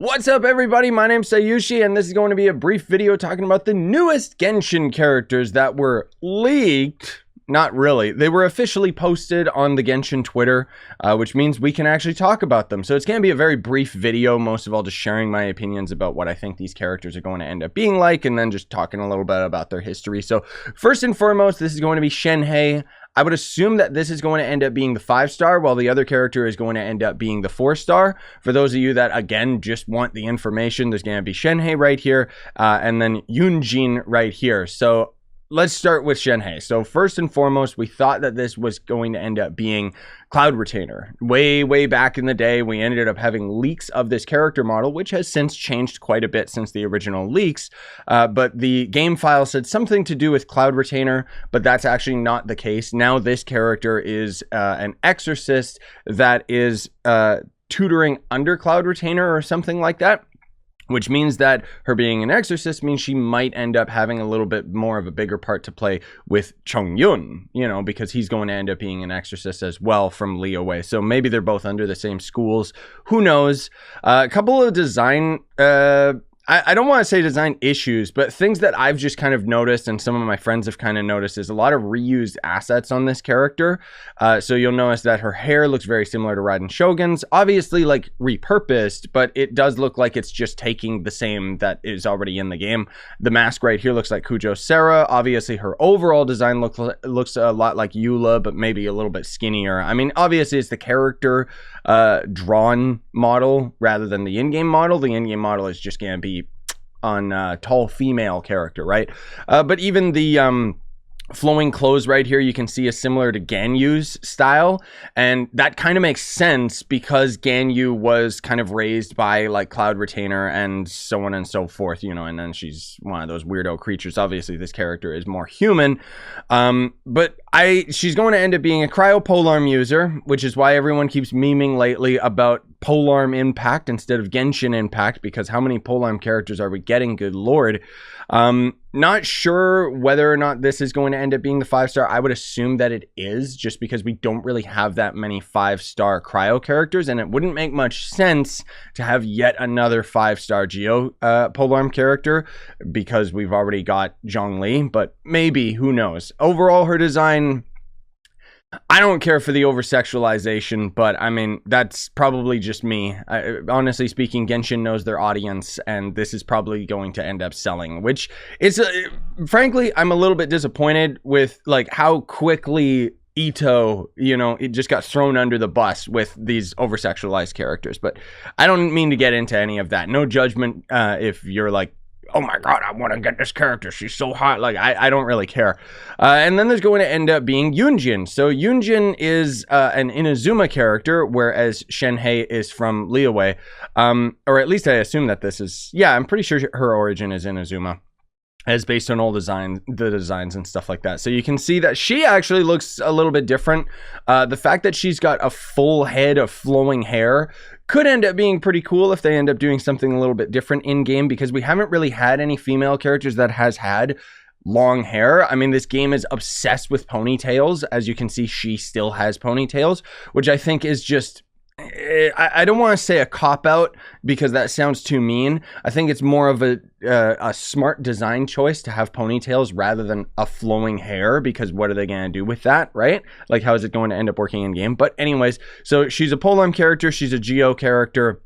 What's up, everybody? My name's Scyushi, and this is going to be a brief video talking about the newest Genshin characters that were leaked. Not really. They were officially posted on the Genshin Twitter, which means we can actually talk about them. So it's going to be a very brief video, most of all just sharing my opinions about what I think these characters are going to end up being like, and then just talking a little bit about their history. So first and foremost, this is going to be Shenhe. I would assume that this is going to end up being the 5-star, while the other character is going to end up being the 4-star. For those of you that, again, just want the information, there's going to be Shenhe right here, and then YunJin right here. So let's start with Shenhe. So first and foremost, we thought that this was going to end up being Cloud Retainer. Way back in the day, we ended up having leaks of this character model, which has since changed quite a bit since the original leaks. But the game file said something to do with Cloud Retainer, but that's actually not the case. Now this character is an exorcist that is tutoring under Cloud Retainer or something like that. Which means that her being an exorcist means she might end up having a little bit more of a bigger part to play with Chongyun, you know, because he's going to end up being an exorcist as well from Liyue. So maybe they're both under the same schools. Who knows? A couple of design I don't want to say design issues, but things that I've just kind of noticed and some of my friends have kind of noticed is a lot of reused assets on this character. So you'll notice that her hair looks very similar to Raiden Shogun's, obviously like repurposed, but it does look like it's just taking the same that is already in the game. The mask right here looks like Kujo Sarah. Obviously her overall design looks a lot like Eula, but maybe a little bit skinnier. I mean, obviously it's the character drawn model rather than the in-game model. The in-game model is just going to be on tall female character, right? But even the flowing clothes right here, you can see is similar to Ganyu's style, and that kind of makes sense because Ganyu was kind of raised by like Cloud Retainer and so on and so forth, you know, and then she's one of those weirdo creatures. Obviously this character is more human, but she's going to end up being a Cryo Polearm user, which is why everyone keeps memeing lately about Polearm Impact instead of Genshin Impact, because how many Polearm characters are we getting? Good lord. Not sure whether or not this is going to end up being the 5-star. I would assume that it is, just because we don't really have that many 5-star cryo characters, and it wouldn't make much sense to have yet another 5-star Geo Polearm character, because we've already got Zhongli, but maybe, who knows. Overall, her design, I don't care for the over-sexualization, but I mean, that's probably just me. Honestly speaking, Genshin knows their audience, and this is probably going to end up selling, which is, frankly, I'm a little bit disappointed with like how quickly Ito, you know, it just got thrown under the bus with these over-sexualized characters. But I don't mean to get into any of that. No judgment if you're like, oh my god, I want to get this character, she's so hot. Like, I don't really care. And then there's going to end up being Yunjin. So Yunjin is an Inazuma character, whereas Shenhe is from Liyue. Or at least I assume that this is, yeah, I'm pretty sure her origin is Inazuma, as based on all the designs and stuff like that. So you can see that she actually looks a little bit different. The fact that she's got a full head of flowing hair could end up being pretty cool if they end up doing something a little bit different in game, because we haven't really had any female characters that has had long hair. I mean, this game is obsessed with ponytails. As you can see, she still has ponytails, which I think is just, I don't want to say a cop-out because that sounds too mean. I think it's more of a smart design choice to have ponytails rather than a flowing hair, because what are they going to do with that, right? Like, how is it going to end up working in game? But anyways, so she's a Polearm character, she's a Geo character.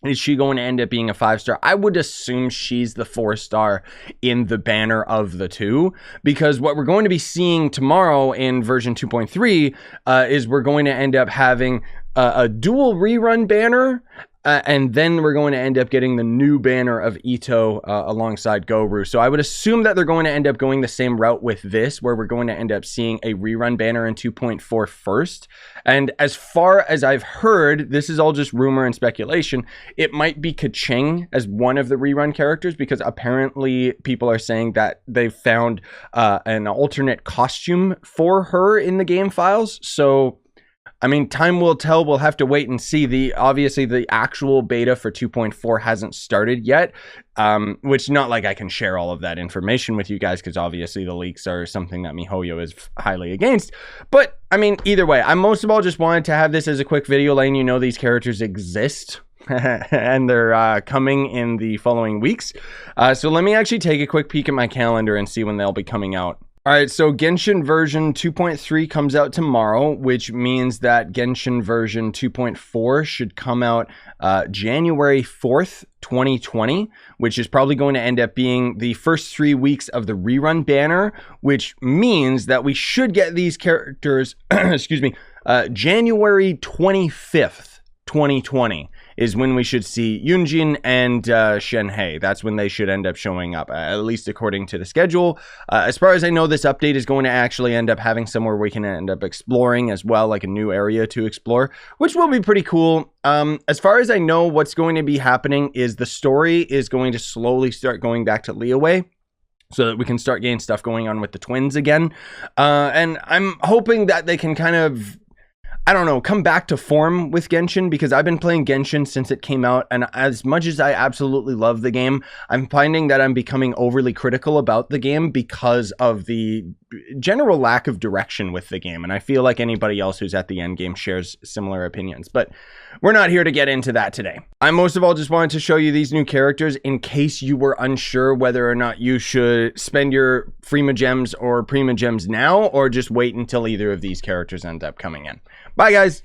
Is she going to end up being a 5-star? I would assume she's the 4-star in the banner of the two, because what we're going to be seeing tomorrow in version 2.3 is we're going to end up having a dual rerun banner, and then we're going to end up getting the new banner of Ito alongside Goru. So I would assume that they're going to end up going the same route with this, where we're going to end up seeing a rerun banner in 2.4 first. And as far as I've heard, this is all just rumor and speculation, it might be Keqing as one of the rerun characters, because apparently people are saying that they've found an alternate costume for her in the game files. So I mean, time will tell. We'll have to wait and see. Obviously the actual beta for 2.4 hasn't started yet, which not like I can share all of that information with you guys, because obviously the leaks are something that MiHoYo is highly against. But I mean, either way, I most of all just wanted to have this as a quick video letting you know these characters exist. and they're coming in the following weeks. So let me actually take a quick peek at my calendar and see when they'll be coming out. All right, so Genshin version 2.3 comes out tomorrow, which means that Genshin version 2.4 should come out January 4th, 2020, which is probably going to end up being the first 3 weeks of the rerun banner, which means that we should get these characters, excuse me, January 25th, 2020 is when we should see Yunjin and Shenhae. That's when they should end up showing up, at least according to the schedule. As far as I know, this update is going to actually end up having somewhere we can end up exploring as well, like a new area to explore, which will be pretty cool. As far as I know, what's going to be happening is the story is going to slowly start going back to Liyue, so that we can start getting stuff going on with the twins again. And I'm hoping that they can kind of, I don't know, come back to form with Genshin, because I've been playing Genshin since it came out, and as much as I absolutely love the game, I'm finding that I'm becoming overly critical about the game because of the general lack of direction with the game, and I feel like anybody else who's at the end game shares similar opinions, but we're not here to get into that today. I most of all just wanted to show you these new characters in case you were unsure whether or not you should spend your Prima Gems or Prima Gems now, or just wait until either of these characters end up coming in. Bye, guys.